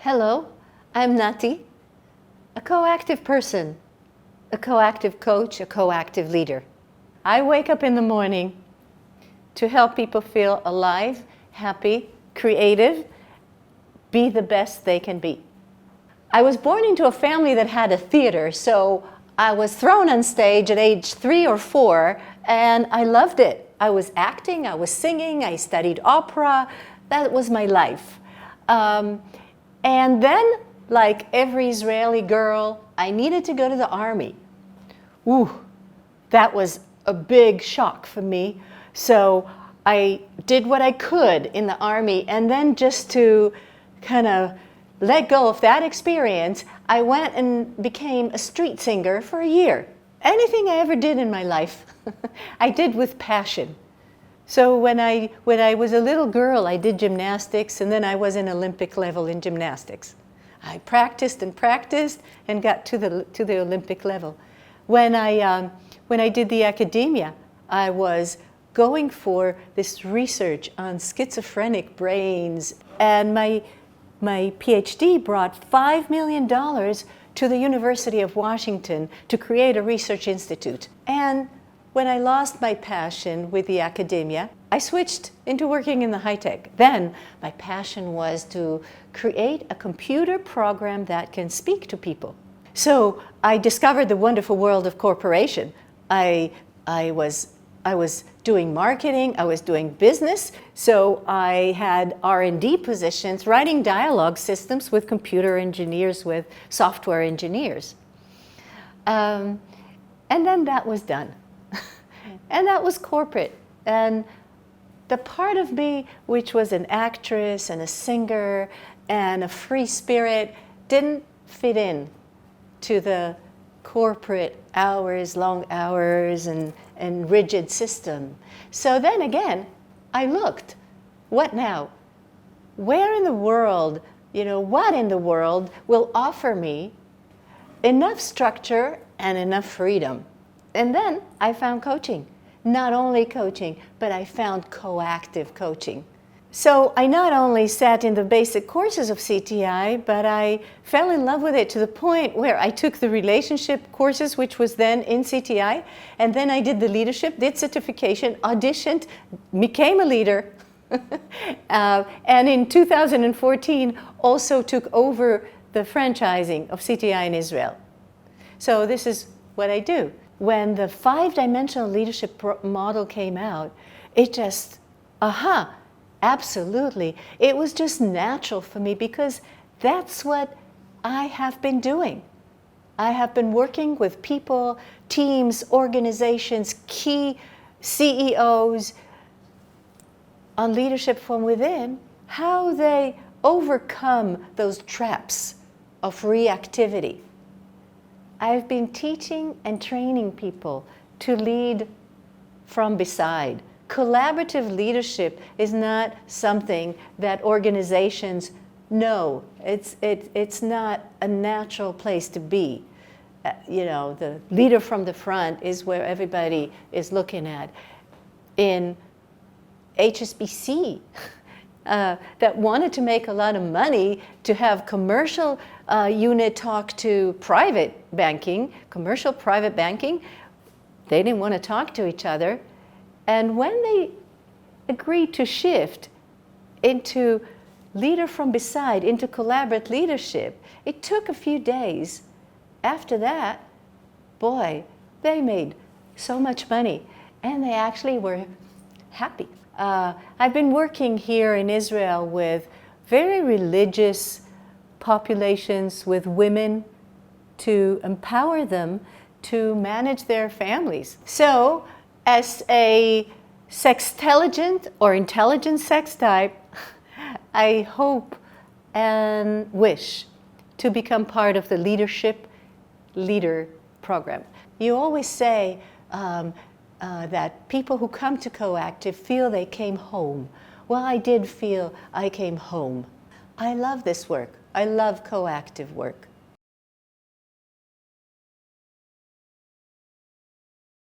Hello, I'm Nati, a coactive person, a coactive coach, a coactive leader. I wake up in the morning to help people feel alive, happy, creative, be the best they can be. I was born into a family that had a theater, so I was thrown on stage at age 3 or 4, and I loved it. I was acting, I was singing, I studied opera. That was my life. And then, like every Israeli girl, I needed to go to the army. Ooh, that was a big shock for me. So I did what I could in the army, and then just to kind of let go of that experience, I went and became a street singer for a year. Anything I ever did in my life, I did with passion. So when I was a little girl, I did gymnastics, and then I was an Olympic level in gymnastics. I practiced and practiced and got to the Olympic level. When I did the academia, I was going for this research on schizophrenic brains, and my PhD brought $5 million to the University of Washington to create a research institute. And when I lost my passion with the academia, I switched into working in the high tech. Then my passion was to create a computer program that can speak to people. So I discovered the wonderful world of corporation. I was doing marketing, I was doing business, so I had R&D positions, writing dialogue systems with computer engineers, with software engineers. And then that was done. And that was corporate. And the part of me, which was an actress and a singer and a free spirit, didn't fit in to the corporate hours, long hours, and rigid system. So then again, I looked, what now? Where in the world, what in the world will offer me enough structure and enough freedom? And then I found coaching. Not only coaching, but I found coactive coaching. So I not only sat in the basic courses of CTI, but I fell in love with it to the point where I took the relationship courses, which was then in CTI, and then I did the leadership, did certification, auditioned, became a leader, and in 2014 also took over the franchising of CTI in Israel. So this is what I do. When the 5-dimensional leadership model came out, it just, absolutely. It was just natural for me because that's what I have been doing. I have been working with people, teams, organizations, key CEOs on leadership from within, how they overcome those traps of reactivity. I've been teaching and training people to lead from beside. Collaborative leadership is not something that organizations know. It's not a natural place to be. The leader from the front is where everybody is looking at. In HSBC, that wanted to make a lot of money to have commercial unit talk to private banking, commercial private banking. They didn't want to talk to each other. And when they agreed to shift into leader from beside, into collaborative leadership, it took a few days. After that, boy, they made so much money, and they actually were happy. I've been working here in Israel with very religious populations, with women, to empower them to manage their families. So, as a sextelligent or intelligent sex type, I hope and wish to become part of the leadership leader program. You always say that people who come to Coactive feel they came home. Well, I did feel I came home. I love this work. I love coactive work.